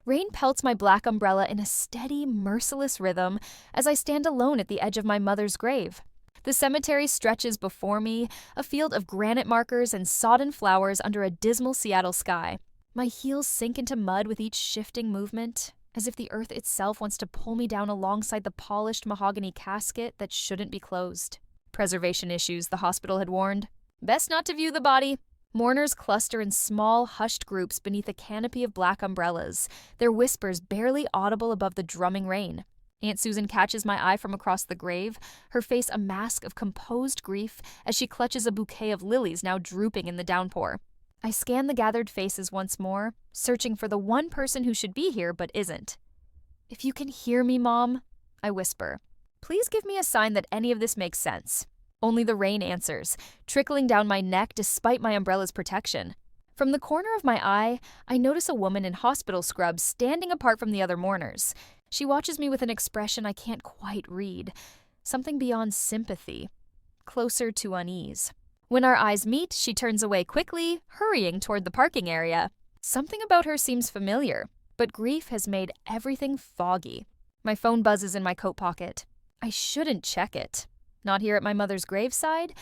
Rain pelts my black umbrella in a steady, merciless rhythm as I stand alone at the edge of my mother's grave. The cemetery stretches before me, a field of granite markers and sodden flowers under a dismal Seattle sky. My heels sink into mud with each shifting movement, as if the earth itself wants to pull me down alongside the polished mahogany casket that shouldn't be closed. Preservation issues, the hospital had warned. Best not to view the body. Mourners cluster in small, hushed groups beneath a canopy of black umbrellas, their whispers barely audible above the drumming rain. Aunt Susan catches my eye from across the grave, her face a mask of composed grief as she clutches a bouquet of lilies now drooping in the downpour. I scan the gathered faces once more, searching for the one person who should be here but isn't. "If you can hear me, Mom," I whisper, "please give me a sign that any of this makes sense." Only the rain answers, trickling down my neck despite my umbrella's protection. From the corner of my eye, I notice a woman in hospital scrubs standing apart from the other mourners. She watches me with an expression I can't quite read, something beyond sympathy, closer to unease. When our eyes meet, she turns away quickly, hurrying toward the parking area. Something about her seems familiar, but grief has made everything foggy. My phone buzzes in my coat pocket. I shouldn't check it. Not here at my mother's graveside,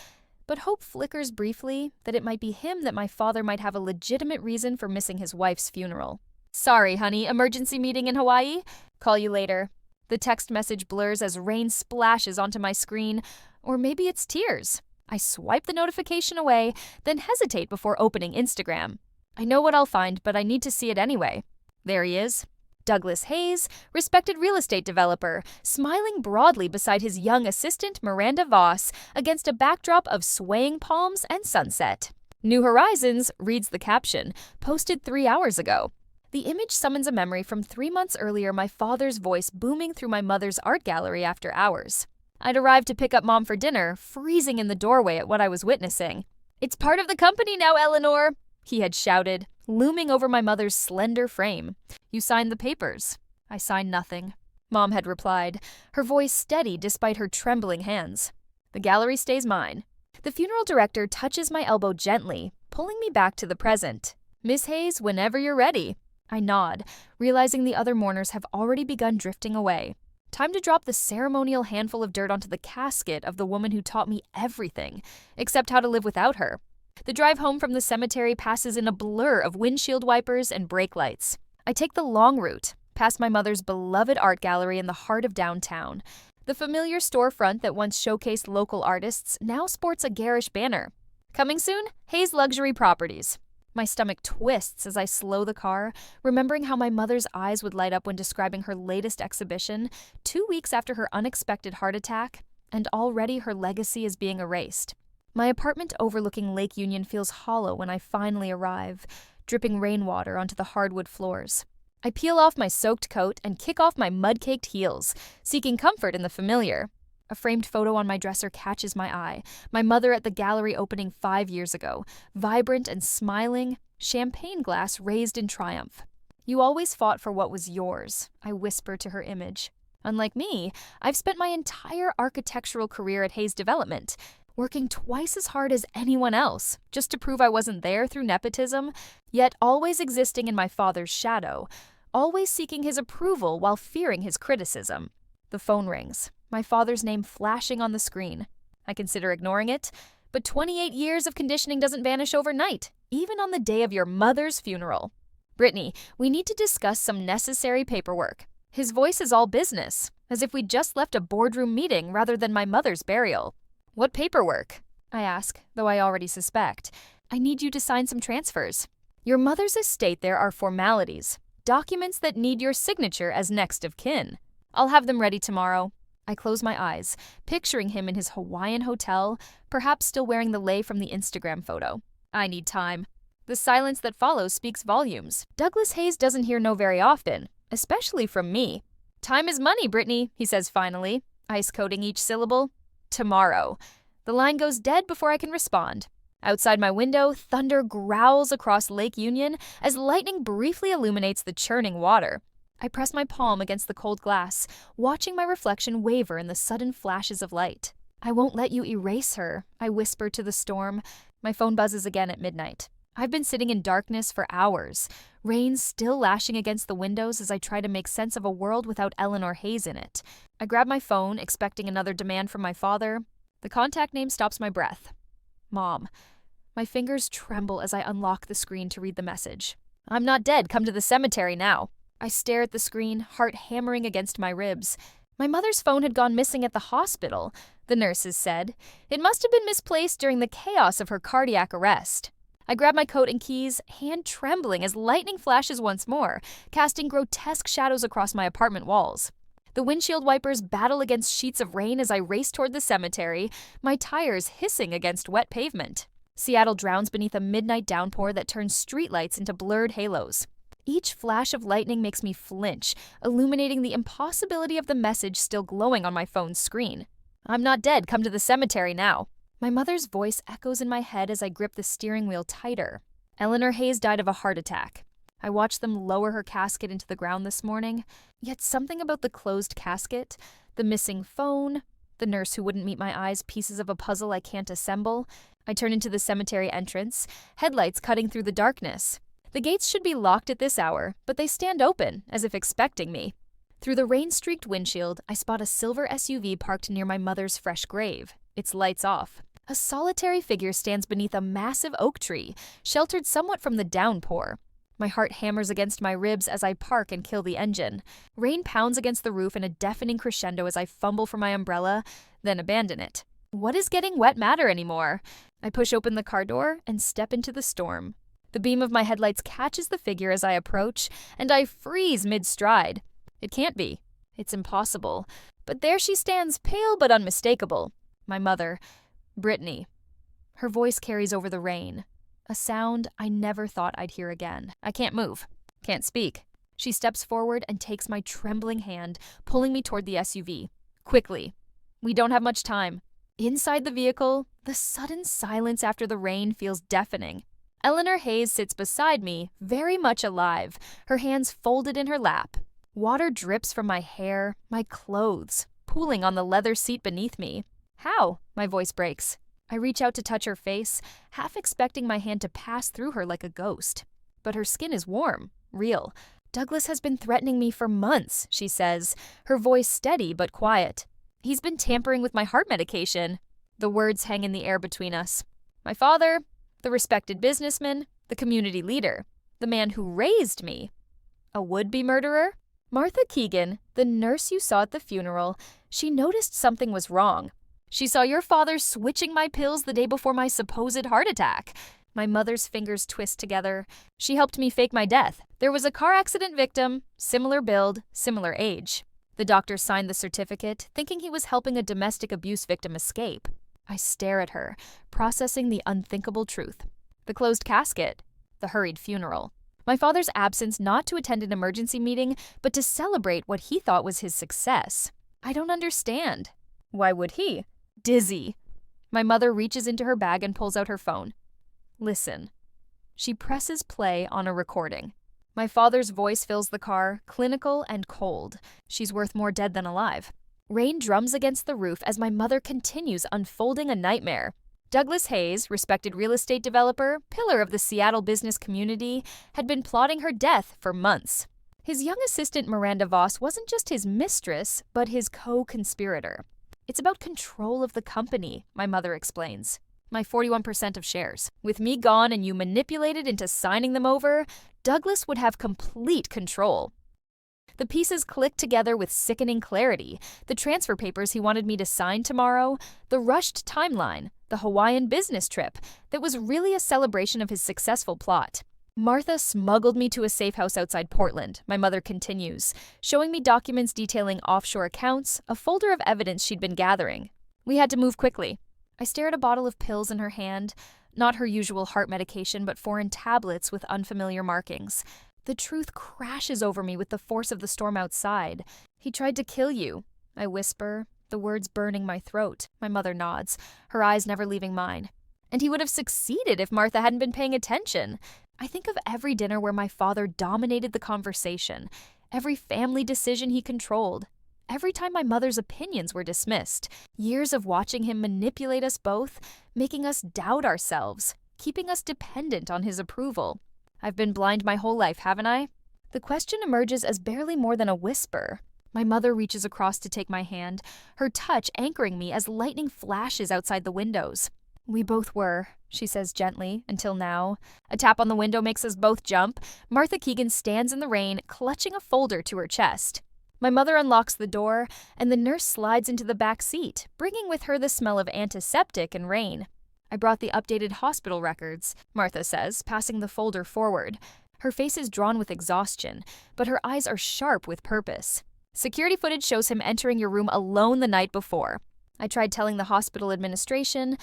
but hope flickers briefly that it might be him that my father might have a legitimate reason for missing his wife's funeral. "Sorry, honey, emergency meeting in Hawaii? Call you later." The text message blurs as rain splashes onto my screen, or maybe it's tears. I swipe the notification away, then hesitate before opening Instagram. I know what I'll find, but I need to see it anyway. There he is. Douglas Hayes, respected real estate developer, smiling broadly beside his young assistant Miranda Voss against a backdrop of swaying palms and sunset. "New Horizons," reads the caption, posted 3 hours ago. The image summons a memory from 3 months earlier, my father's voice booming through my mother's art gallery after hours. I'd arrived to pick up Mom for dinner, freezing in the doorway at what I was witnessing. "It's part of the company now, Eleanor," he had shouted, looming over my mother's slender frame. "You signed the papers." I signed nothing. Mom had replied, her voice steady despite her trembling hands. "The gallery stays mine." The funeral director touches my elbow gently, pulling me back to the present. "Miss Hayes, whenever you're ready." I nod, realizing the other mourners have already begun drifting away. Time to drop the ceremonial handful of dirt onto the casket of the woman who taught me everything, except how to live without her. The drive home from the cemetery passes in a blur of windshield wipers and brake lights. I take the long route, past my mother's beloved art gallery in the heart of downtown. The familiar storefront that once showcased local artists now sports a garish banner. "Coming soon, Hayes Luxury Properties." My stomach twists as I slow the car, remembering how my mother's eyes would light up when describing her latest exhibition, 2 weeks after her unexpected heart attack, and already her legacy is being erased. My apartment overlooking Lake Union feels hollow when I finally arrive, dripping rainwater onto the hardwood floors. I peel off my soaked coat and kick off my mud-caked heels, seeking comfort in the familiar. A framed photo on my dresser catches my eye, my mother at the gallery opening 5 years ago, vibrant and smiling, champagne glass raised in triumph. "You always fought for what was yours," I whisper to her image. Unlike me, I've spent my entire architectural career at Hayes Development, working twice as hard as anyone else, just to prove I wasn't there through nepotism, yet always existing in my father's shadow, always seeking his approval while fearing his criticism. The phone rings, my father's name flashing on the screen. I consider ignoring it, but 28 years of conditioning doesn't vanish overnight, even on the day of your mother's funeral. "Brittany, we need to discuss some necessary paperwork." His voice is all business, as if we'd just left a boardroom meeting rather than my mother's burial. "What paperwork?" I ask, though I already suspect. "I need you to sign some transfers. Your mother's estate there are formalities, documents that need your signature as next of kin. I'll have them ready tomorrow." I close my eyes, picturing him in his Hawaiian hotel, perhaps still wearing the lei from the Instagram photo. I need time. The silence that follows speaks volumes. Douglas Hayes doesn't hear no very often, especially from me. "Time is money, Brittany," he says finally, ice-coating each syllable. "Tomorrow." The line goes dead before I can respond. Outside my window, thunder growls across Lake Union as lightning briefly illuminates the churning water. I press my palm against the cold glass, watching my reflection waver in the sudden flashes of light. "I won't let you erase her," I whisper to the storm. My phone buzzes again at midnight. I've been sitting in darkness for hours, rain still lashing against the windows as I try to make sense of a world without Eleanor Hayes in it. I grab my phone, expecting another demand from my father. The contact name stops my breath. Mom. My fingers tremble as I unlock the screen to read the message. I'm not dead, come to the cemetery now. I stare at the screen, heart hammering against my ribs. My mother's phone had gone missing at the hospital, the nurses said. It must have been misplaced during the chaos of her cardiac arrest. I grab my coat and keys, hand trembling as lightning flashes once more, casting grotesque shadows across my apartment walls. The windshield wipers battle against sheets of rain as I race toward the cemetery, my tires hissing against wet pavement. Seattle drowns beneath a midnight downpour that turns streetlights into blurred halos. Each flash of lightning makes me flinch, illuminating the impossibility of the message still glowing on my phone's screen. I'm not dead, come to the cemetery now. My mother's voice echoes in my head as I grip the steering wheel tighter. Eleanor Hayes died of a heart attack. I watched them lower her casket into the ground this morning, yet something about the closed casket, the missing phone, the nurse who wouldn't meet my eyes, pieces of a puzzle I can't assemble. I turn into the cemetery entrance, headlights cutting through the darkness. The gates should be locked at this hour, but they stand open, as if expecting me. Through the rain-streaked windshield, I spot a silver SUV parked near my mother's fresh grave, its lights off. A solitary figure stands beneath a massive oak tree, sheltered somewhat from the downpour. My heart hammers against my ribs as I park and kill the engine. Rain pounds against the roof in a deafening crescendo as I fumble for my umbrella, then abandon it. What does getting wet matter anymore? I push open the car door and step into the storm. The beam of my headlights catches the figure as I approach, and I freeze mid-stride. It can't be. It's impossible. But there she stands, pale but unmistakable. My mother, Brittany. Her voice carries over the rain. A sound I never thought I'd hear again. I can't move. Can't speak. She steps forward and takes my trembling hand, pulling me toward the SUV. Quickly. We don't have much time. Inside the vehicle, the sudden silence after the rain feels deafening. Eleanor Hayes sits beside me, very much alive, her hands folded in her lap. Water drips from my hair, my clothes, pooling on the leather seat beneath me. How? My voice breaks. I reach out to touch her face, half expecting my hand to pass through her like a ghost. But her skin is warm, real. Douglas has been threatening me for months, she says, her voice steady but quiet. He's been tampering with my heart medication. The words hang in the air between us. My father, the respected businessman, the community leader, the man who raised me. A would-be murderer? Martha Keegan, the nurse you saw at the funeral, she noticed something was wrong. She saw your father switching my pills the day before my supposed heart attack. My mother's fingers twist together. She helped me fake my death. There was a car accident victim, similar build, similar age. The doctor signed the certificate, thinking he was helping a domestic abuse victim escape. I stare at her, processing the unthinkable truth. The closed casket, the hurried funeral. My father's absence not to attend an emergency meeting, but to celebrate what he thought was his success. I don't understand. Why would he? Dizzy. My mother reaches into her bag and pulls out her phone. Listen. She presses play on a recording. My father's voice fills the car, clinical and cold. She's worth more dead than alive. Rain drums against the roof as my mother continues unfolding a nightmare. Douglas Hayes, respected real estate developer, pillar of the Seattle business community, had been plotting her death for months. His young assistant Miranda Voss wasn't just his mistress, but his co-conspirator. It's about control of the company, my mother explains. My 41% of shares. With me gone and you manipulated into signing them over, Douglas would have complete control. The pieces clicked together with sickening clarity. The transfer papers he wanted me to sign tomorrow, the rushed timeline, the Hawaiian business trip that was really a celebration of his successful plot. Martha smuggled me to a safe house outside Portland, my mother continues, showing me documents detailing offshore accounts, a folder of evidence she'd been gathering. We had to move quickly. I stare at a bottle of pills in her hand, not her usual heart medication, but foreign tablets with unfamiliar markings. The truth crashes over me with the force of the storm outside. He tried to kill you, I whisper, the words burning my throat. My mother nods, her eyes never leaving mine. And he would have succeeded if Martha hadn't been paying attention. I think of every dinner where my father dominated the conversation, every family decision he controlled, every time my mother's opinions were dismissed, years of watching him manipulate us both, making us doubt ourselves. keeping us dependent on his approval. I've been blind my whole life, haven't I? The question emerges as barely more than a whisper. My mother reaches across to take my hand, her touch anchoring me as lightning flashes outside the windows. We both were, she says gently, until now. A tap on the window makes us both jump. Martha Keegan stands in the rain, clutching a folder to her chest. My mother unlocks the door, and the nurse slides into the back seat, bringing with her the smell of antiseptic and rain. I brought the updated hospital records, Martha says, passing the folder forward. Her face is drawn with exhaustion, but her eyes are sharp with purpose. Security footage shows him entering your room alone the night before. I tried telling the hospital administration,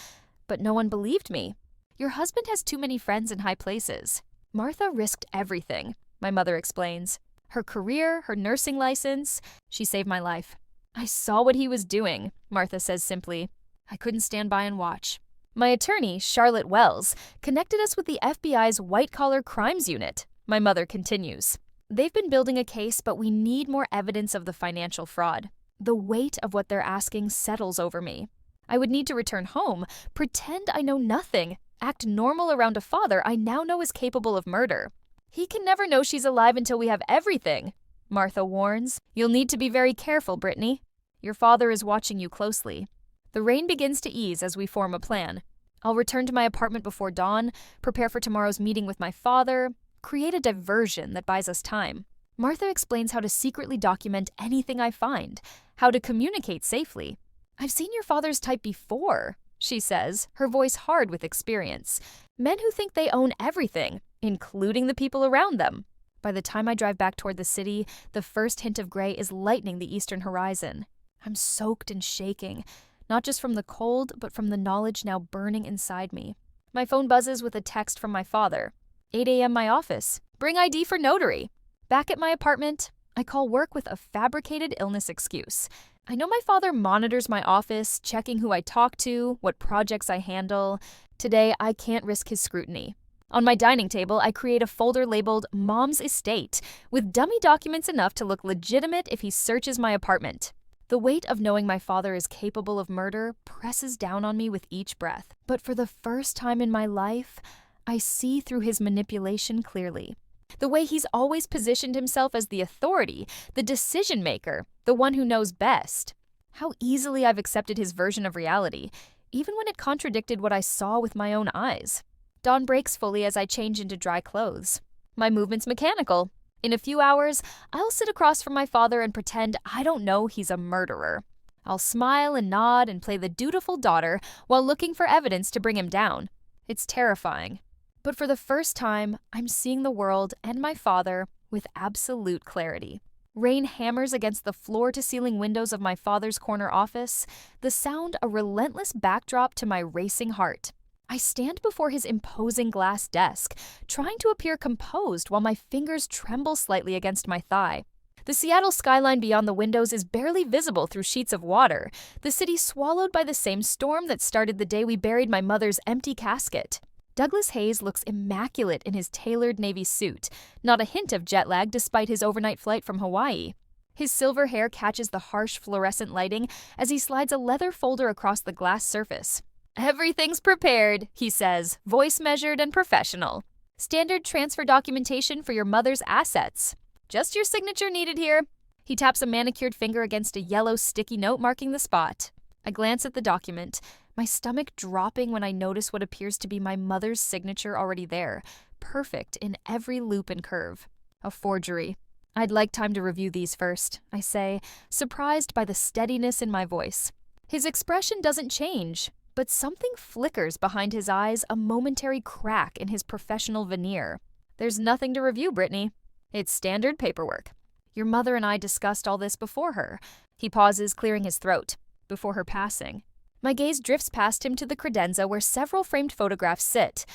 but no one believed me. Your husband has too many friends in high places. Martha risked everything, my mother explains. Her career, her nursing license. She saved my life. I saw what he was doing, Martha says simply. I couldn't stand by and watch. My attorney, Charlotte Wells, connected us with the FBI's white-collar crimes unit, my mother continues. They've been building a case, but we need more evidence of the financial fraud. The weight of what they're asking settles over me. I would need to return home, pretend I know nothing, act normal around a father I now know is capable of murder. He can never know she's alive until we have everything, Martha warns. You'll need to be very careful, Brittany. Your father is watching you closely. The rain begins to ease as we form a plan. I'll return to my apartment before dawn, prepare for tomorrow's meeting with my father, create a diversion that buys us time. Martha explains how to secretly document anything I find, how to communicate safely. I've seen your father's type before, she says, her voice hard with experience. Men who think they own everything, including the people around them. By the time I drive back toward the city, the first hint of gray is lightening the eastern horizon. I'm soaked and shaking, not just from the cold, but from the knowledge now burning inside me. My phone buzzes with a text from my father. 8 a.m. my office. Bring ID for notary. Back at my apartment, I call work with a fabricated illness excuse. I know my father monitors my office, checking who I talk to, what projects I handle. Today, I can't risk his scrutiny. On my dining table, I create a folder labeled Mom's Estate, with dummy documents enough to look legitimate if he searches my apartment. The weight of knowing my father is capable of murder presses down on me with each breath. But for the first time in my life, I see through his manipulation clearly. The way he's always positioned himself as the authority, the decision maker, the one who knows best. How easily I've accepted his version of reality, even when it contradicted what I saw with my own eyes. Dawn breaks fully as I change into dry clothes. My movement's mechanical. In a few hours, I'll sit across from my father and pretend I don't know he's a murderer. I'll smile and nod and play the dutiful daughter while looking for evidence to bring him down. It's terrifying. But for the first time, I'm seeing the world and my father with absolute clarity. Rain hammers against the floor-to-ceiling windows of my father's corner office, the sound a relentless backdrop to my racing heart. I stand before his imposing glass desk, trying to appear composed while my fingers tremble slightly against my thigh. The Seattle skyline beyond the windows is barely visible through sheets of water, the city swallowed by the same storm that started the day we buried my mother's empty casket. Douglas Hayes looks immaculate in his tailored navy suit, not a hint of jet lag despite his overnight flight from Hawaii. His silver hair catches the harsh fluorescent lighting as he slides a leather folder across the glass surface. Everything's prepared, he says, voice measured and professional. Standard transfer documentation for your mother's assets. Just your signature needed here. He taps a manicured finger against a yellow sticky note marking the spot. I glance at the document, my stomach dropping when I notice what appears to be my mother's signature already there, perfect in every loop and curve. A forgery. I'd like time to review these first, I say, surprised by the steadiness in my voice. His expression doesn't change, but something flickers behind his eyes, a momentary crack in his professional veneer. There's nothing to review, Brittany. It's standard paperwork. Your mother and I discussed all this before her. He pauses, clearing his throat. Before her passing. My gaze drifts past him to the credenza where several framed photographs sit.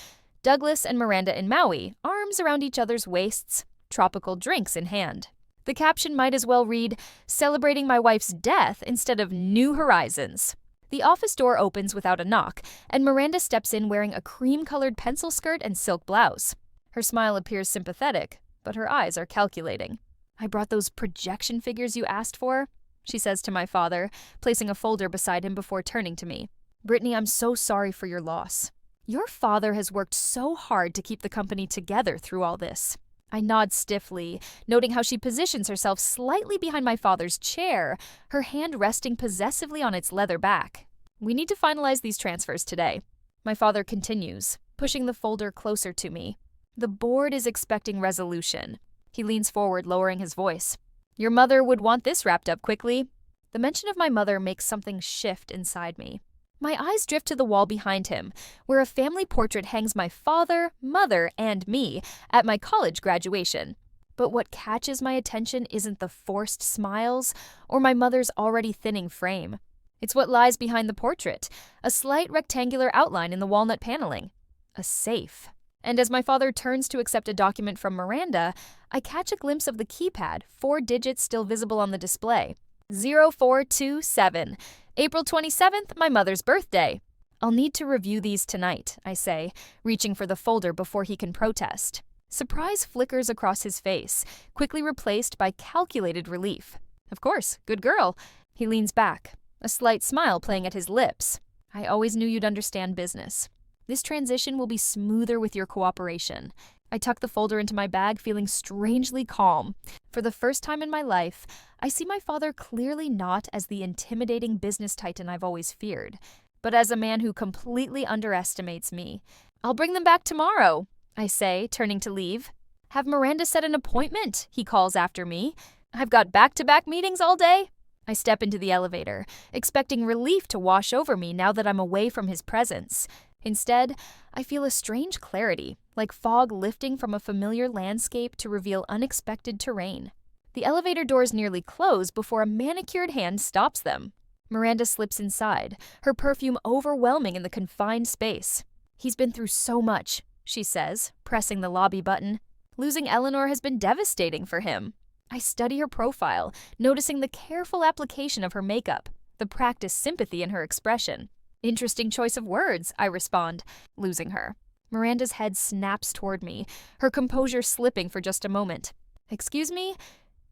Douglas and Miranda in Maui, arms around each other's waists, tropical drinks in hand. The caption might as well read, "Celebrating my wife's death instead of New Horizons." The office door opens without a knock, and Miranda steps in wearing a cream-colored pencil skirt and silk blouse. Her smile appears sympathetic, but her eyes are calculating. "I brought those projection figures you asked for," she says to my father, placing a folder beside him before turning to me. "Brittany, I'm so sorry for your loss. Your father has worked so hard to keep the company together through all this. I nod stiffly, noting how she positions herself slightly behind my father's chair, her hand resting possessively on its leather back. We need to finalize these transfers today. My father continues, pushing the folder closer to me. The board is expecting resolution. He leans forward, lowering his voice. Your mother would want this wrapped up quickly. The mention of my mother makes something shift inside me. My eyes drift to the wall behind him, where a family portrait hangs my father, mother, and me at my college graduation. But what catches my attention isn't the forced smiles or my mother's already thinning frame. It's what lies behind the portrait, a slight rectangular outline in the walnut paneling. A safe. And as my father turns to accept a document from Miranda, I catch a glimpse of the keypad, 4 digits still visible on the display. 0427. April 27th, my mother's birthday. I'll need to review these tonight, I say, reaching for the folder before he can protest. Surprise flickers across his face, quickly replaced by calculated relief. Of course, good girl. He leans back, a slight smile playing at his lips. I always knew you'd understand business. This transition will be smoother with your cooperation. I tuck the folder into my bag, feeling strangely calm. For the first time in my life, I see my father clearly not as the intimidating business titan I've always feared, but as a man who completely underestimates me. I'll bring them back tomorrow, I say, turning to leave. Have Miranda set an appointment, he calls after me. I've got back-to-back meetings all day. I step into the elevator, expecting relief to wash over me now that I'm away from his presence. Instead, I feel a strange clarity, like fog lifting from a familiar landscape to reveal unexpected terrain. The elevator doors nearly close before a manicured hand stops them. Miranda slips inside, her perfume overwhelming in the confined space. He's been through so much, she says, pressing the lobby button. Losing Eleanor has been devastating for him. I study her profile, noticing the careful application of her makeup, the practiced sympathy in her expression. Interesting choice of words, I respond, losing her. Miranda's head snaps toward me, her composure slipping for just a moment. Excuse me?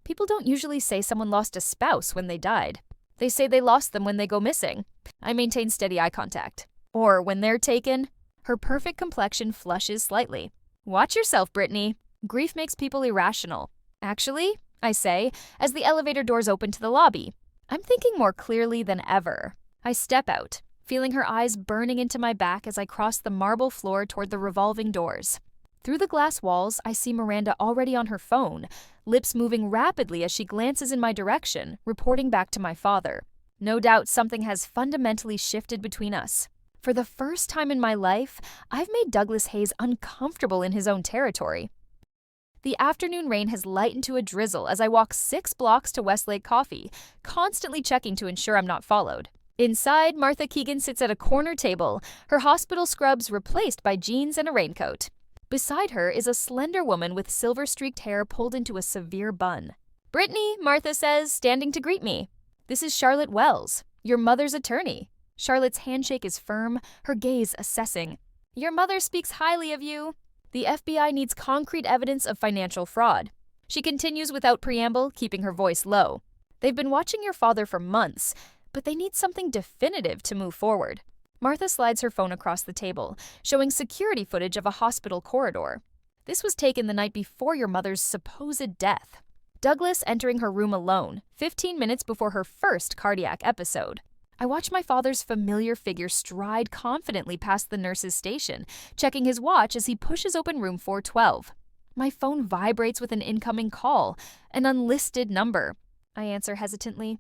People don't usually say someone lost a spouse when they died. They say they lost them when they go missing. I maintain steady eye contact. Or when they're taken. Her perfect complexion flushes slightly. Watch yourself, Brittany. Grief makes people irrational. Actually, I say, as the elevator doors open to the lobby. I'm thinking more clearly than ever. I step out, feeling her eyes burning into my back as I cross the marble floor toward the revolving doors. Through the glass walls, I see Miranda already on her phone, lips moving rapidly as she glances in my direction, reporting back to my father. No doubt something has fundamentally shifted between us. For the first time in my life, I've made Douglas Hayes uncomfortable in his own territory. The afternoon rain has lightened to a drizzle as I walk 6 blocks to Westlake Coffee, constantly checking to ensure I'm not followed. Inside, Martha Keegan sits at a corner table, her hospital scrubs replaced by jeans and a raincoat. Beside her is a slender woman with silver-streaked hair pulled into a severe bun. Brittany, Martha says, standing to greet me. This is Charlotte Wells, your mother's attorney. Charlotte's handshake is firm, her gaze assessing. Your mother speaks highly of you. The FBI needs concrete evidence of financial fraud. She continues without preamble, keeping her voice low. They've been watching your father for months, but they need something definitive to move forward. Martha slides her phone across the table, showing security footage of a hospital corridor. This was taken the night before your mother's supposed death. Douglas entering her room alone, 15 minutes before her first cardiac episode. I watch my father's familiar figure stride confidently past the nurse's station, checking his watch as he pushes open room 412. My phone vibrates with an incoming call, an unlisted number. I answer hesitantly.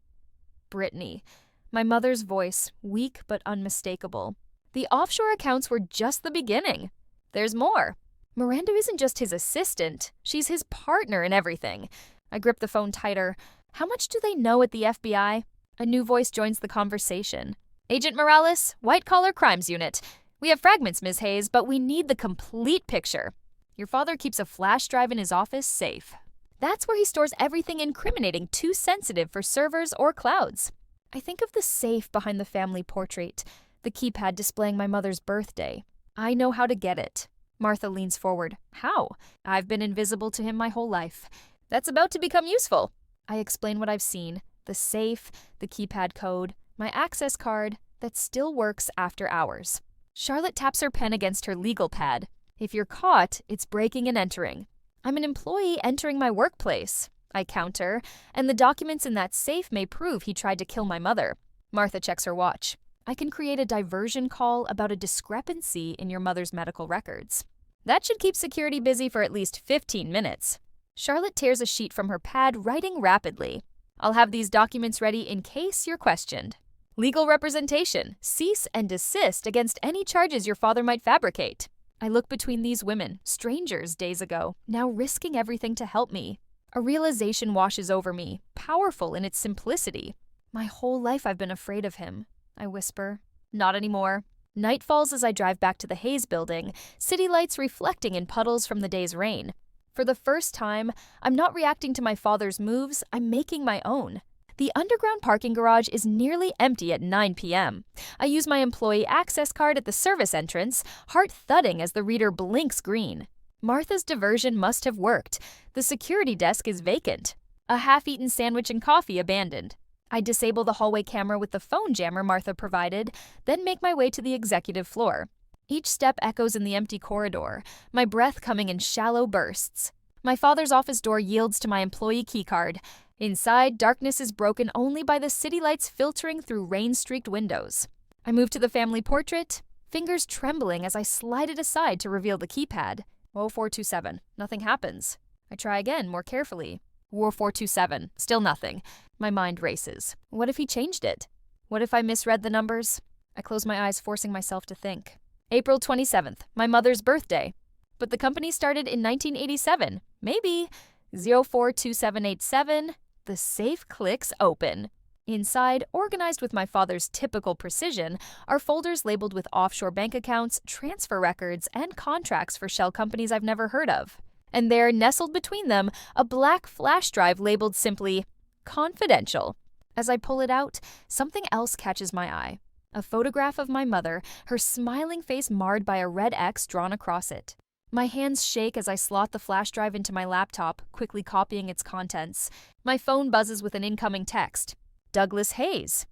Brittany. My mother's voice, weak but unmistakable. The offshore accounts were just the beginning. There's more. Miranda isn't just his assistant, she's his partner in everything. I grip the phone tighter. How much do they know at the FBI? A new voice joins the conversation. Agent Morales, White Collar Crimes Unit. We have fragments, Ms. Hayes, but we need the complete picture. Your father keeps a flash drive in his office safe. That's where he stores everything incriminating too sensitive for servers or clouds. I think of the safe behind the family portrait, the keypad displaying my mother's birthday. I know how to get it. Martha leans forward. How? I've been invisible to him my whole life. That's about to become useful. I explain what I've seen. The safe, the keypad code, my access card that still works after hours. Charlotte taps her pen against her legal pad. If you're caught, it's breaking and entering. I'm an employee entering my workplace. I counter, and the documents in that safe may prove he tried to kill my mother. Martha checks her watch. I can create a diversion call about a discrepancy in your mother's medical records. That should keep security busy for at least 15 minutes. Charlotte tears a sheet from her pad, writing rapidly. I'll have these documents ready in case you're questioned. Legal representation. Cease and desist against any charges your father might fabricate. I look between these women, strangers days ago, now risking everything to help me. A realization washes over me, powerful in its simplicity. My whole life I've been afraid of him, I whisper. Not anymore. Night falls as I drive back to the Hayes building, city lights reflecting in puddles from the day's rain. For the first time, I'm not reacting to my father's moves, I'm making my own. The underground parking garage is nearly empty at 9 p.m. I use my employee access card at the service entrance, heart thudding as the reader blinks green. Martha's diversion must have worked. The security desk is vacant. A half-eaten sandwich and coffee abandoned. I disable the hallway camera with the phone jammer Martha provided, then make my way to the executive floor. Each step echoes in the empty corridor, my breath coming in shallow bursts. My father's office door yields to my employee keycard. Inside, darkness is broken only by the city lights filtering through rain-streaked windows. I move to the family portrait, fingers trembling as I slide it aside to reveal the keypad. 0427. Nothing happens. I try again, more carefully. 0427. Still nothing. My mind races. What if he changed it? What if I misread the numbers? I close my eyes, forcing myself to think. April 27th, my mother's birthday. But the company started in 1987. Maybe. 042787. The safe clicks open. Inside, organized with my father's typical precision, are folders labeled with offshore bank accounts, transfer records, and contracts for shell companies I've never heard of. And there, nestled between them, a black flash drive labeled simply, Confidential. As I pull it out, something else catches my eye. A photograph of my mother, her smiling face marred by a red X drawn across it. My hands shake as I slot the flash drive into my laptop, quickly copying its contents. My phone buzzes with an incoming text. Douglas Hayes.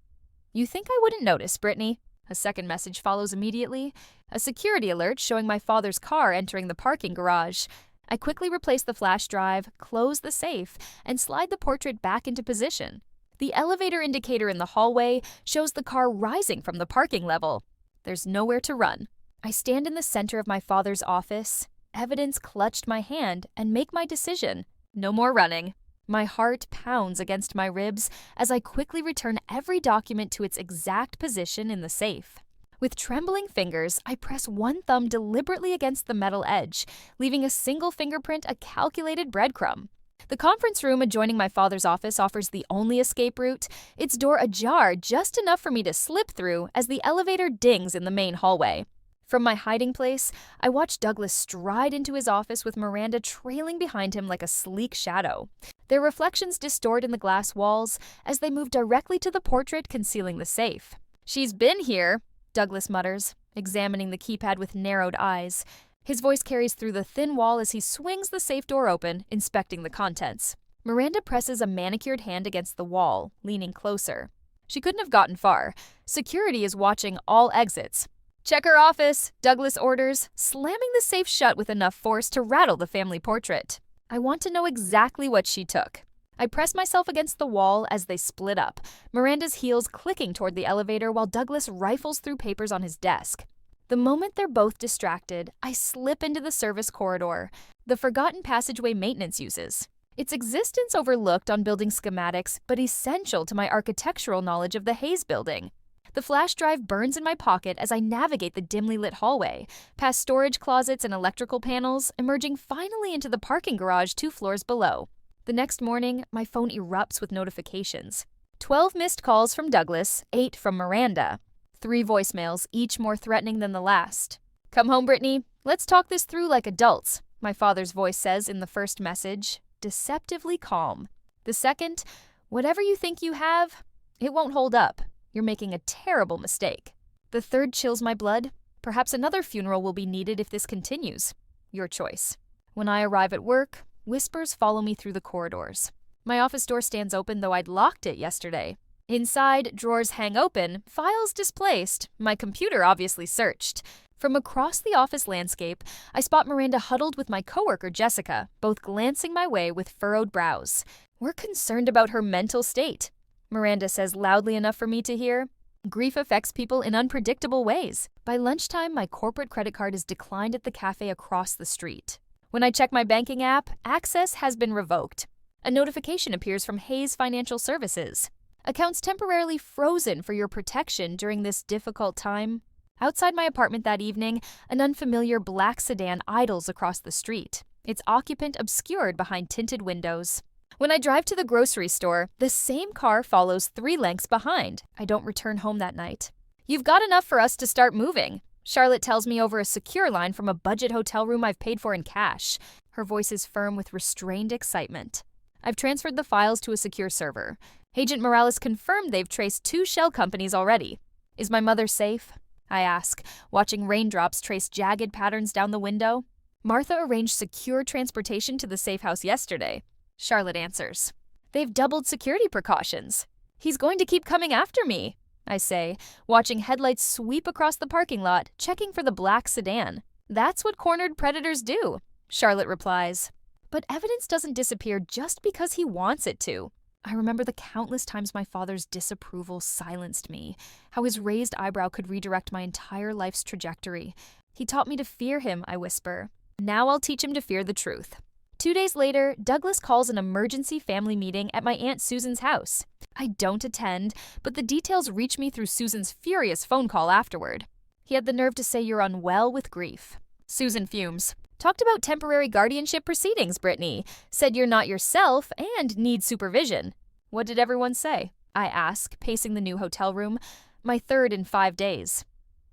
You think I wouldn't notice, Brittany? A second message follows immediately. A security alert showing my father's car entering the parking garage. I quickly replace the flash drive, close the safe, and slide the portrait back into position. The elevator indicator in the hallway shows the car rising from the parking level. There's nowhere to run. I stand in the center of my father's office, evidence clutched my hand, and make my decision. No more running. My heart pounds against my ribs as I quickly return every document to its exact position in the safe. With trembling fingers, I press one thumb deliberately against the metal edge, leaving a single fingerprint a calculated breadcrumb. The conference room adjoining my father's office offers the only escape route, its door ajar just enough for me to slip through as the elevator dings in the main hallway. From my hiding place, I watch Douglas stride into his office with Miranda trailing behind him like a sleek shadow. Their reflections distort in the glass walls as they move directly to the portrait concealing the safe. She's been here, Douglas mutters, examining the keypad with narrowed eyes. His voice carries through the thin wall as he swings the safe door open, inspecting the contents. Miranda presses a manicured hand against the wall, leaning closer. She couldn't have gotten far. Security is watching all exits. Check her office, Douglas orders, slamming the safe shut with enough force to rattle the family portrait. I want to know exactly what she took. I press myself against the wall as they split up, Miranda's heels clicking toward the elevator while Douglas rifles through papers on his desk. The moment they're both distracted, I slip into the service corridor, the forgotten passageway maintenance uses. Its existence overlooked on building schematics, but essential to my architectural knowledge of the Hayes building. The flash drive burns in my pocket as I navigate the dimly lit hallway, past storage closets and electrical panels, emerging finally into the parking garage 2 floors below. The next morning, my phone erupts with notifications. 12 missed calls from Douglas, 8 from Miranda. 3 voicemails, each more threatening than the last. Come home, Brittany. Let's talk this through like adults, my father's voice says in the first message, deceptively calm. The second, whatever you think you have, it won't hold up. You're making a terrible mistake. The third chills my blood. Perhaps another funeral will be needed if this continues. Your choice. When I arrive at work, whispers follow me through the corridors. My office door stands open, though I'd locked it yesterday. Inside, drawers hang open, files displaced, my computer obviously searched. From across the office landscape, I spot Miranda huddled with my coworker Jessica, both glancing my way with furrowed brows. We're concerned about her mental state, Miranda says loudly enough for me to hear. Grief affects people in unpredictable ways. By lunchtime, my corporate credit card is declined at the cafe across the street. When I check my banking app, access has been revoked. A notification appears from Hayes Financial Services. Accounts temporarily frozen for your protection during this difficult time. Outside my apartment that evening, an unfamiliar black sedan idles across the street, its occupant obscured behind tinted windows. When I drive to the grocery store, the same car follows 3 lengths behind. I don't return home that night. You've got enough for us to start moving, Charlotte tells me over a secure line from a budget hotel room I've paid for in cash. Her voice is firm with restrained excitement. I've transferred the files to a secure server. Agent Morales confirmed they've traced 2 shell companies already. Is my mother safe? I ask, watching raindrops trace jagged patterns down the window. Martha arranged secure transportation to the safe house yesterday, Charlotte answers. They've doubled security precautions. He's going to keep coming after me, I say, watching headlights sweep across the parking lot, checking for the black sedan. That's what cornered predators do, Charlotte replies. But evidence doesn't disappear just because he wants it to. I remember the countless times my father's disapproval silenced me, how his raised eyebrow could redirect my entire life's trajectory. He taught me to fear him, I whisper. Now I'll teach him to fear the truth. 2 days later, Douglas calls an emergency family meeting at my Aunt Susan's house. I don't attend, but the details reach me through Susan's furious phone call afterward. He had the nerve to say you're unwell with grief. Susan fumes. Talked about temporary guardianship proceedings, Brittany. Said you're not yourself and need supervision. What did everyone say? I ask, pacing the new hotel room. My 3rd in 5 days.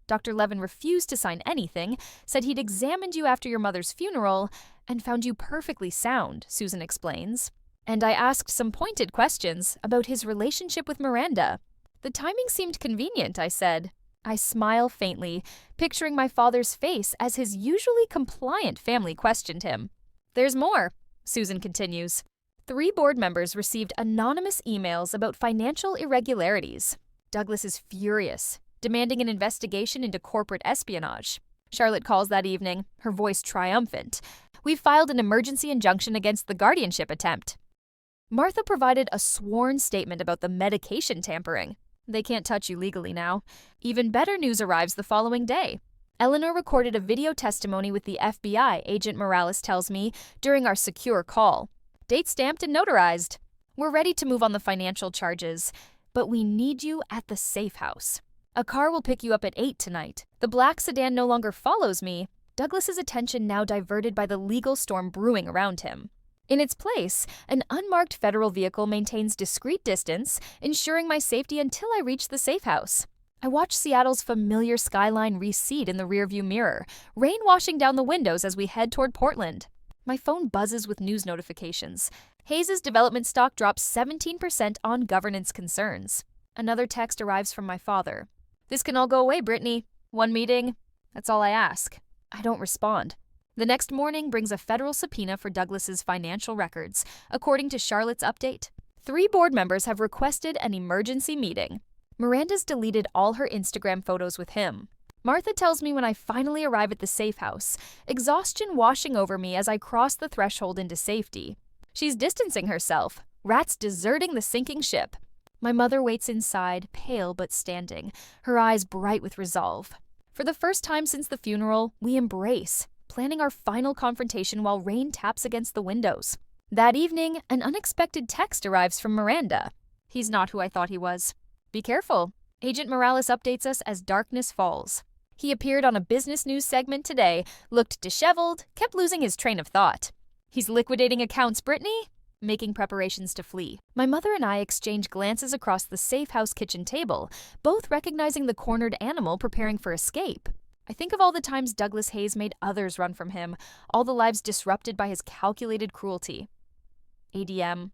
Dr. Levin refused to sign anything, said he'd examined you after your mother's funeral, and found you perfectly sound, Susan explains. And I asked some pointed questions about his relationship with Miranda. The timing seemed convenient, I said. I smile faintly, picturing my father's face as his usually compliant family questioned him. There's more, Susan continues. 3 board members received anonymous emails about financial irregularities. Douglas is furious, demanding an investigation into corporate espionage. Charlotte calls that evening, her voice triumphant. We've filed an emergency injunction against the guardianship attempt. Martha provided a sworn statement about the medication tampering. They can't touch you legally now. Even better news arrives the following day. Eleanor recorded a video testimony with the FBI, Agent Morales tells me, during our secure call. Date stamped and notarized. We're ready to move on the financial charges, but we need you at the safe house. A car will pick you up at 8 tonight. The black sedan no longer follows me. Douglas's attention now diverted by the legal storm brewing around him. In its place, an unmarked federal vehicle maintains discreet distance, ensuring my safety until I reach the safe house. I watch Seattle's familiar skyline recede in the rearview mirror, rain washing down the windows as we head toward Portland. My phone buzzes with news notifications. Hayes' development stock drops 17% on governance concerns. Another text arrives from my father. This can all go away, Brittany. 1 meeting. That's all I ask. I don't respond. The next morning brings a federal subpoena for Douglas's financial records, according to Charlotte's update. 3 board members have requested an emergency meeting. Miranda's deleted all her Instagram photos with him. Martha tells me when I finally arrive at the safe house, exhaustion washing over me as I cross the threshold into safety. She's distancing herself, rats deserting the sinking ship. My mother waits inside, pale but standing, her eyes bright with resolve. For the first time since the funeral, we embrace, planning our final confrontation while rain taps against the windows. That evening, an unexpected text arrives from Miranda. He's not who I thought he was. Be careful. Agent Morales updates us as darkness falls. He appeared on a business news segment today, looked disheveled, kept losing his train of thought. He's liquidating accounts, Brittany, making preparations to flee. My mother and I exchange glances across the safe house kitchen table, both recognizing the cornered animal preparing for escape. I think of all the times Douglas Hayes made others run from him, all the lives disrupted by his calculated cruelty. ADM.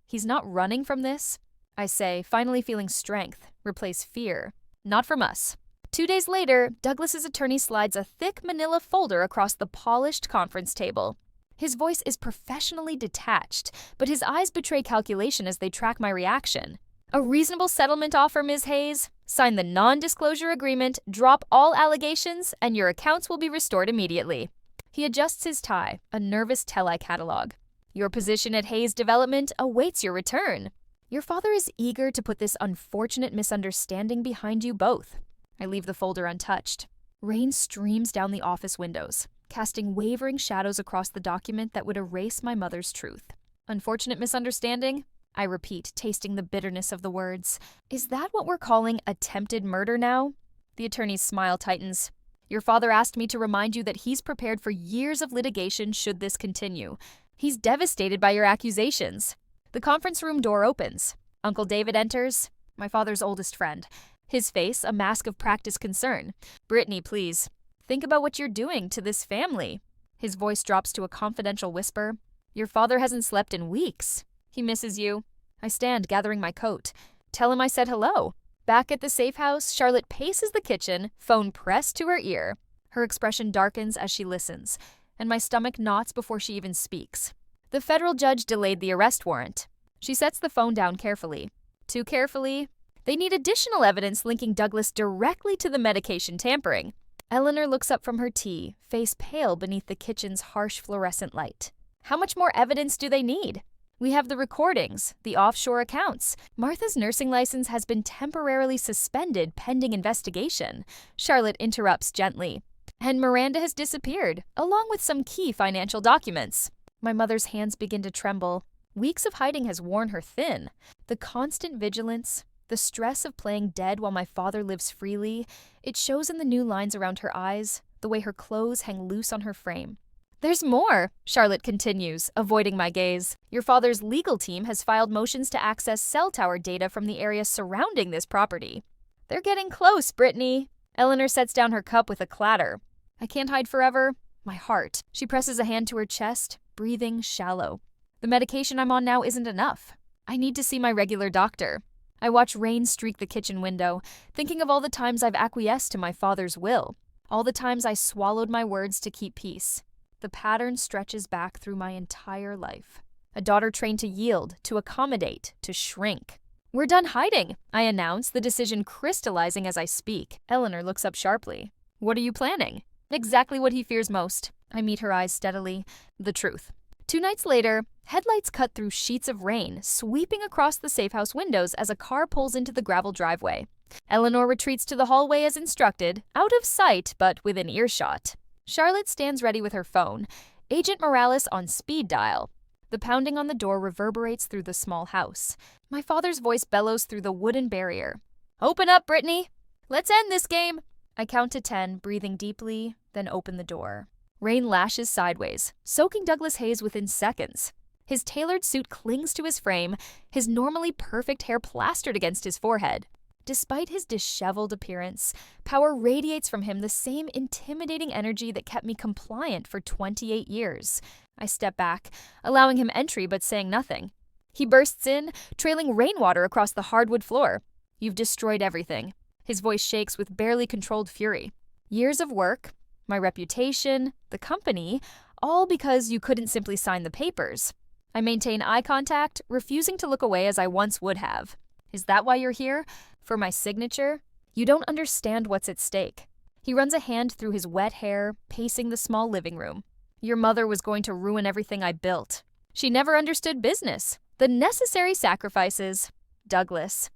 He's not running from this, I say, finally feeling strength replace fear. Not from us. 2 days later, Douglas's attorney slides a thick manila folder across the polished conference table. His voice is professionally detached, but his eyes betray calculation as they track my reaction. A reasonable settlement offer, Ms. Hayes. Sign the non-disclosure agreement, drop all allegations, and your accounts will be restored immediately. He adjusts his tie, a nervous tell-I catalog. Your position at Hayes Development awaits your return. Your father is eager to put this unfortunate misunderstanding behind you both. I leave the folder untouched. Rain streams down the office windows, casting wavering shadows across the document that would erase my mother's truth. Unfortunate misunderstanding? I repeat, tasting the bitterness of the words. Is that what we're calling attempted murder now? The attorney's smile tightens. Your father asked me to remind you that he's prepared for years of litigation should this continue. He's devastated by your accusations. The conference room door opens. Uncle David enters, my father's oldest friend. His face a mask of practiced concern. Brittany, please, think about what you're doing to this family. His voice drops to a confidential whisper. Your father hasn't slept in weeks. He misses you. I stand, gathering my coat. Tell him I said hello. Back at the safe house, Charlotte paces the kitchen, phone pressed to her ear. Her expression darkens as she listens, and my stomach knots before she even speaks. The federal judge delayed the arrest warrant. She sets the phone down carefully. Too carefully. They need additional evidence linking Douglas directly to the medication tampering. Eleanor looks up from her tea, face pale beneath the kitchen's harsh fluorescent light. How much more evidence do they need? We have the recordings, the offshore accounts. Martha's nursing license has been temporarily suspended pending investigation. Charlotte interrupts gently. And Miranda has disappeared, along with some key financial documents. My mother's hands begin to tremble. Weeks of hiding has worn her thin. The constant vigilance, the stress of playing dead while my father lives freely, it shows in the new lines around her eyes, the way her clothes hang loose on her frame. There's more, Charlotte continues, avoiding my gaze. Your father's legal team has filed motions to access cell tower data from the area surrounding this property. They're getting close, Brittany. Eleanor sets down her cup with a clatter. I can't hide forever. My heart. She presses a hand to her chest, breathing shallow. The medication I'm on now isn't enough. I need to see my regular doctor. I watch rain streak the kitchen window, thinking of all the times I've acquiesced to my father's will, all the times I swallowed my words to keep peace. The pattern stretches back through my entire life. A daughter trained to yield, to accommodate, to shrink. We're done hiding, I announce, the decision crystallizing as I speak. Eleanor looks up sharply. What are you planning? Exactly what he fears most. I meet her eyes steadily. The truth. 2 nights later, headlights cut through sheets of rain, sweeping across the safe house windows as a car pulls into the gravel driveway. Eleanor retreats to the hallway as instructed, out of sight but within earshot. Charlotte stands ready with her phone, Agent Morales on speed dial. The pounding on the door reverberates through the small house. My father's voice bellows through the wooden barrier. Open up, Brittany! Let's end this game! I count to 10, breathing deeply, then open the door. Rain lashes sideways, soaking Douglas Hayes within seconds. His tailored suit clings to his frame, his normally perfect hair plastered against his forehead. Despite his disheveled appearance, power radiates from him the same intimidating energy that kept me compliant for 28 years. I step back, allowing him entry but saying nothing. He bursts in, trailing rainwater across the hardwood floor. You've destroyed everything. His voice shakes with barely controlled fury. Years of work, my reputation, the company, all because you couldn't simply sign the papers. I maintain eye contact, refusing to look away as I once would have. Is that why you're here? For my signature? You don't understand what's at stake. He runs a hand through his wet hair, pacing the small living room. Your mother was going to ruin everything I built. She never understood business. The necessary sacrifices. Douglas.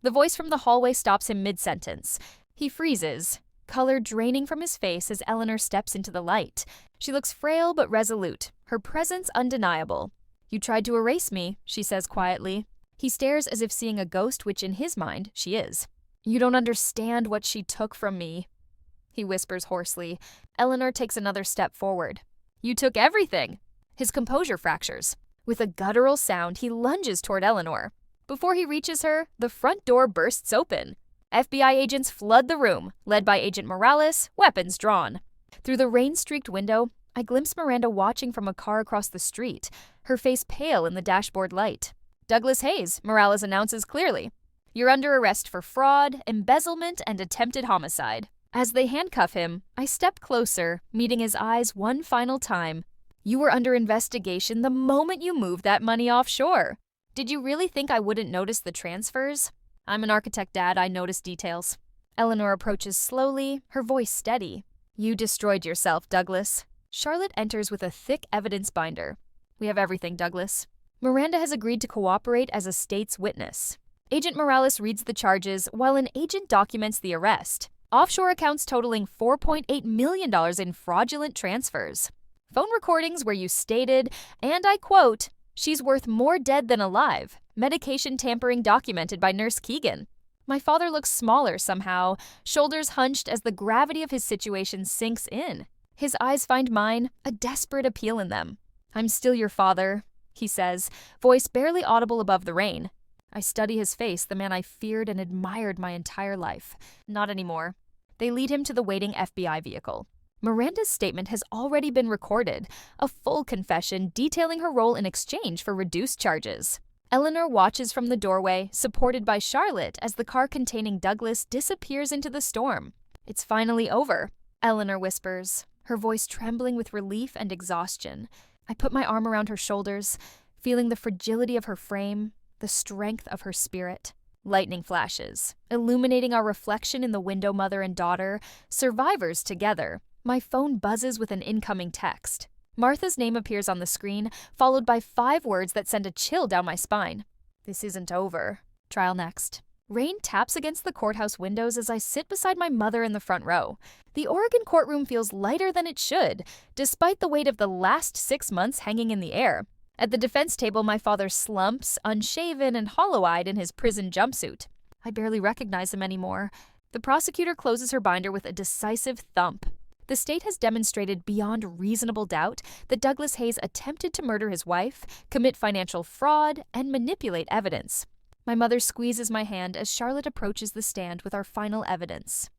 The voice from the hallway stops him mid-sentence. He freezes, color draining from his face as Eleanor steps into the light. She looks frail but resolute, her presence undeniable. You tried to erase me, she says quietly. He stares as if seeing a ghost, which in his mind, she is. You don't understand what she took from me. He whispers hoarsely. Eleanor takes another step forward. You took everything. His composure fractures. With a guttural sound, he lunges toward Eleanor. Before he reaches her, the front door bursts open. FBI agents flood the room, led by Agent Morales, weapons drawn. Through the rain-streaked window, I glimpse Miranda watching from a car across the street, her face pale in the dashboard light. Douglas Hayes, Morales announces clearly. You're under arrest for fraud, embezzlement, and attempted homicide. As they handcuff him, I step closer, meeting his eyes one final time. You were under investigation the moment you moved that money offshore. Did you really think I wouldn't notice the transfers? I'm an architect, Dad. I notice details. Eleanor approaches slowly, her voice steady. You destroyed yourself, Douglas. Charlotte enters with a thick evidence binder. We have everything, Douglas. Miranda has agreed to cooperate as a state's witness. Agent Morales reads the charges while an agent documents the arrest. Offshore accounts totaling $4.8 million in fraudulent transfers. Phone recordings where you stated, and I quote, she's worth more dead than alive. Medication tampering documented by Nurse Keegan. My father looks smaller somehow, shoulders hunched as the gravity of his situation sinks in. His eyes find mine, a desperate appeal in them. I'm still your father, he says, voice barely audible above the rain. I study his face, the man I feared and admired my entire life. Not anymore. They lead him to the waiting FBI vehicle. Miranda's statement has already been recorded, a full confession detailing her role in exchange for reduced charges. Eleanor watches from the doorway, supported by Charlotte, as the car containing Douglas disappears into the storm. It's finally over, Eleanor whispers, her voice trembling with relief and exhaustion. I put my arm around her shoulders, feeling the fragility of her frame, the strength of her spirit. Lightning flashes, illuminating our reflection in the window, mother and daughter, survivors together. My phone buzzes with an incoming text. Martha's name appears on the screen, followed by 5 words that send a chill down my spine. This isn't over. Trial next. Rain taps against the courthouse windows as I sit beside my mother in the front row. The Oregon courtroom feels lighter than it should, despite the weight of the last 6 months hanging in the air. At the defense table, my father slumps, unshaven and hollow-eyed in his prison jumpsuit. I barely recognize him anymore. The prosecutor closes her binder with a decisive thump. The state has demonstrated beyond reasonable doubt that Douglas Hayes attempted to murder his wife, commit financial fraud, and manipulate evidence. My mother squeezes my hand as Charlotte approaches the stand with our final evidence.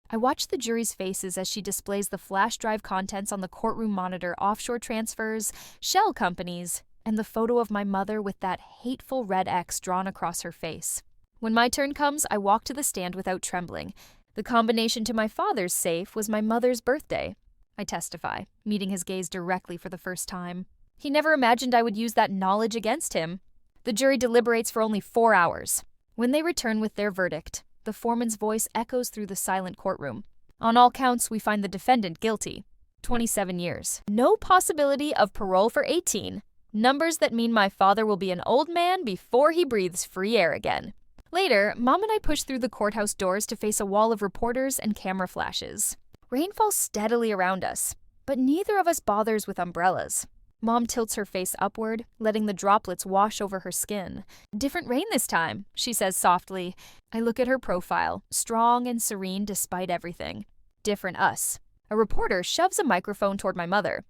I watch the jury's faces as she displays the flash drive contents on the courtroom monitor, offshore transfers, shell companies, and the photo of my mother with that hateful red X drawn across her face. When my turn comes, I walk to the stand without trembling. The combination to my father's safe was my mother's birthday. I testify, meeting his gaze directly for the first time. He never imagined I would use that knowledge against him. The jury deliberates for only 4 hours. When they return with their verdict, the foreman's voice echoes through the silent courtroom. On all counts, we find the defendant guilty. 27 years. No possibility of parole for 18. Numbers that mean my father will be an old man before he breathes free air again. Later, Mom and I push through the courthouse doors to face a wall of reporters and camera flashes. Rain falls steadily around us, but neither of us bothers with umbrellas. Mom tilts her face upward, letting the droplets wash over her skin. Different rain this time, she says softly. I look at her profile, strong and serene despite everything. Different us. A reporter shoves a microphone toward my mother.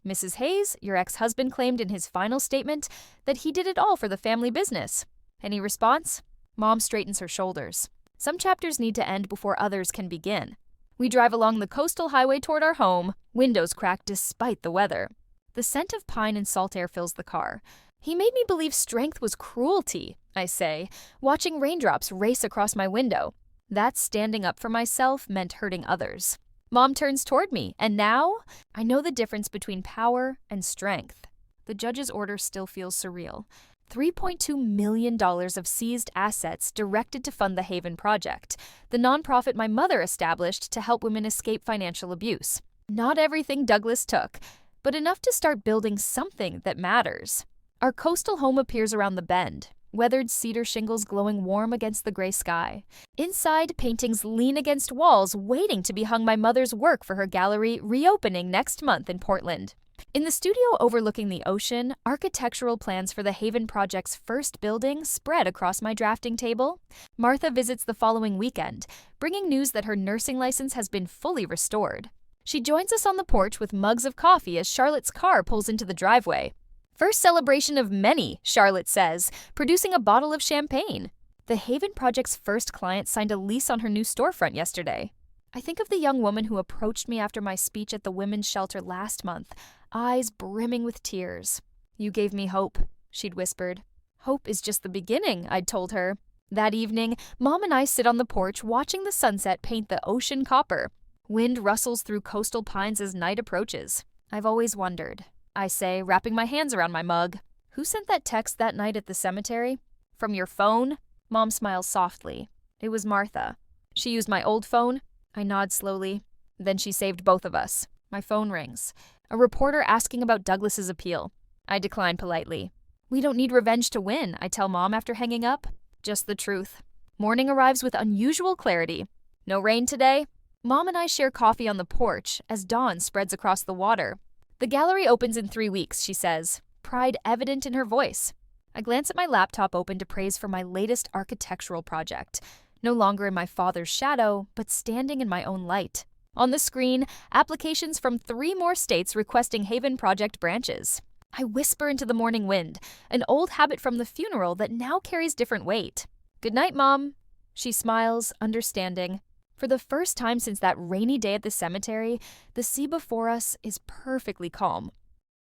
Mrs. Hayes, your ex-husband claimed in his final statement that he did it all for the family business. Any response? Mom straightens her shoulders. Some chapters need to end before others can begin. We drive along the coastal highway toward our home, windows cracked despite the weather. The scent of pine and salt air fills the car. He made me believe strength was cruelty, I say, watching raindrops race across my window. That standing up for myself meant hurting others. Mom turns toward me, and now I know the difference between power and strength. The judge's order still feels surreal. $3.2 million of seized assets directed to fund the Haven Project, the nonprofit my mother established to help women escape financial abuse. Not everything Douglas took, but enough to start building something that matters. Our coastal home appears around the bend, weathered cedar shingles glowing warm against the gray sky. Inside, paintings lean against walls waiting to be hung my mother's work for her gallery reopening next month in Portland. In the studio overlooking the ocean, architectural plans for the Haven Project's first building spread across my drafting table. Martha visits the following weekend, bringing news that her nursing license has been fully restored. She joins us on the porch with mugs of coffee as Charlotte's car pulls into the driveway. First celebration of many, Charlotte says, producing a bottle of champagne. The Haven Project's first client signed a lease on her new storefront yesterday. I think of the young woman who approached me after my speech at the women's shelter last month, eyes brimming with tears. You gave me hope, she'd whispered. Hope is just the beginning, I'd told her. That evening, Mom and I sit on the porch watching the sunset paint the ocean copper. Wind rustles through coastal pines as night approaches. I've always wondered, I say, wrapping my hands around my mug. Who sent that text that night at the cemetery? From your phone? Mom smiles softly. It was Martha. She used my old phone? I nod slowly. Then she saved both of us. My phone rings. A reporter asking about Douglas's appeal. I decline politely. We don't need revenge to win, I tell Mom after hanging up. Just the truth. Morning arrives with unusual clarity. No rain today? Mom and I share coffee on the porch as dawn spreads across the water. The gallery opens in 3 weeks, she says, pride evident in her voice. I glance at my laptop open to praise for my latest architectural project. No longer in my father's shadow, but standing in my own light. On the screen, applications from 3 more states requesting Haven Project branches. I whisper into the morning wind, an old habit from the funeral that now carries different weight. Good night, Mom. She smiles, understanding. For the first time since that rainy day at the cemetery, the sea before us is perfectly calm.